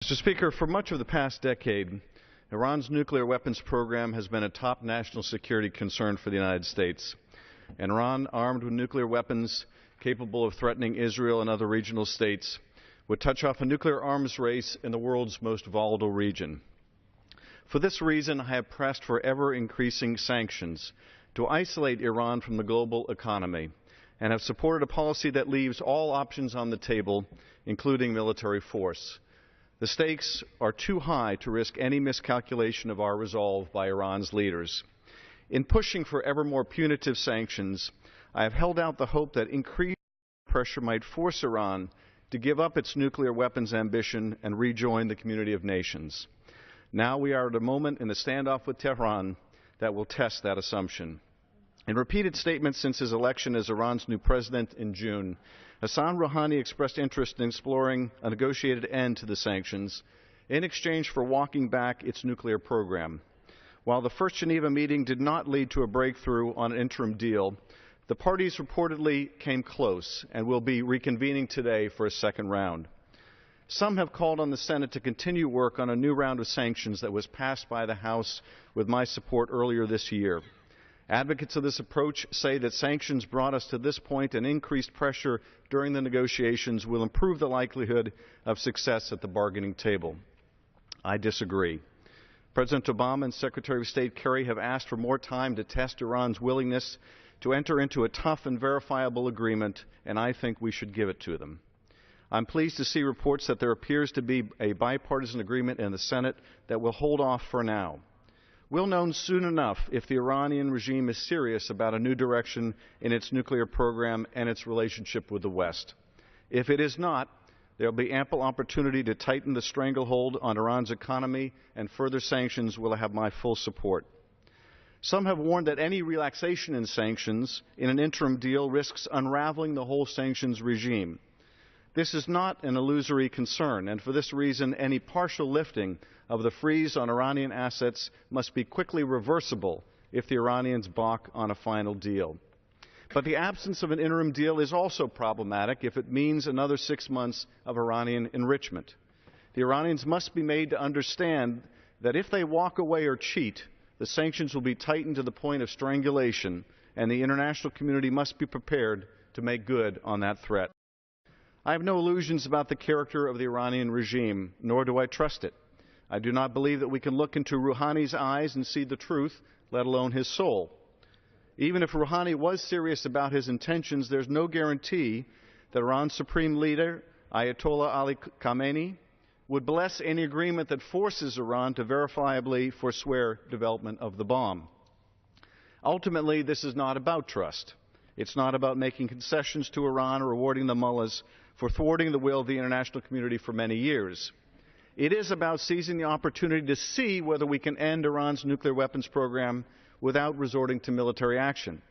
Mr. Speaker, for much of the past decade, Iran's nuclear weapons program has been a top national security concern for the United States. And Iran, armed with nuclear weapons capable of threatening Israel and other regional states, would touch off a nuclear arms race in the world's most volatile region. For this reason, I have pressed for ever-increasing sanctions to isolate Iran from the global economy, and have supported a policy that leaves all options on the table, including military force. The stakes are too high to risk any miscalculation of our resolve by Iran's leaders. In pushing for ever more punitive sanctions, I have held out the hope that increased pressure might force Iran to give up its nuclear weapons ambition and rejoin the community of nations. Now we are at a moment in the standoff with Tehran that will test that assumption. In repeated statements since his election as Iran's new president in June, Hassan Rouhani expressed interest in exploring a negotiated end to the sanctions in exchange for walking back its nuclear program. While the first Geneva meeting did not lead to a breakthrough on an interim deal, the parties reportedly came close and will be reconvening today for a second round. Some have called on the Senate to continue work on a new round of sanctions that was passed by the House with my support earlier this year. Advocates of this approach say that sanctions brought us to this point, and increased pressure during the negotiations will improve the likelihood of success at the bargaining table. I disagree. President Obama and Secretary of State Kerry have asked for more time to test Iran's willingness to enter into a tough and verifiable agreement, and I think we should give it to them. I'm pleased to see reports that there appears to be a bipartisan agreement in the Senate that will hold off for now. We'll know soon enough if the Iranian regime is serious about a new direction in its nuclear program and its relationship with the West. If it is not, there will be ample opportunity to tighten the stranglehold on Iran's economy, and further sanctions will have my full support. Some have warned that any relaxation in sanctions in an interim deal risks unraveling the whole sanctions regime. This is not an illusory concern, and for this reason, any partial lifting of the freeze on Iranian assets must be quickly reversible if the Iranians balk on a final deal. But the absence of an interim deal is also problematic if it means another 6 months of Iranian enrichment. The Iranians must be made to understand that if they walk away or cheat, the sanctions will be tightened to the point of strangulation, and the international community must be prepared to make good on that threat. I have no illusions about the character of the Iranian regime, nor do I trust it. I do not believe that we can look into Rouhani's eyes and see the truth, let alone his soul. Even if Rouhani was serious about his intentions, there's no guarantee that Iran's supreme leader, Ayatollah Ali Khamenei, would bless any agreement that forces Iran to verifiably forswear development of the bomb. Ultimately, this is not about trust. It's not about making concessions to Iran or rewarding the mullahs for thwarting the will of the international community for many years. It is about seizing the opportunity to see whether we can end Iran's nuclear weapons program without resorting to military action.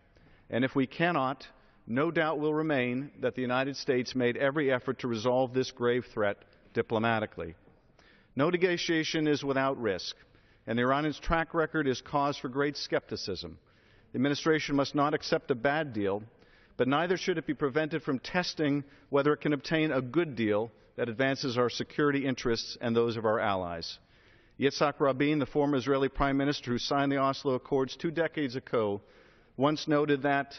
And if we cannot, no doubt will remain that the United States made every effort to resolve this grave threat diplomatically. No negotiation is without risk, and the Iranians' track record is cause for great skepticism. The administration must not accept a bad deal, but neither should it be prevented from testing whether it can obtain a good deal that advances our security interests and those of our allies. Yitzhak Rabin, the former Israeli Prime Minister who signed the Oslo Accords 2 decades ago, once noted that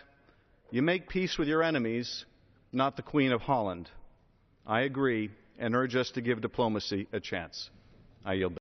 you make peace with your enemies, not the Queen of Holland. I agree, and urge us to give diplomacy a chance. I yield back.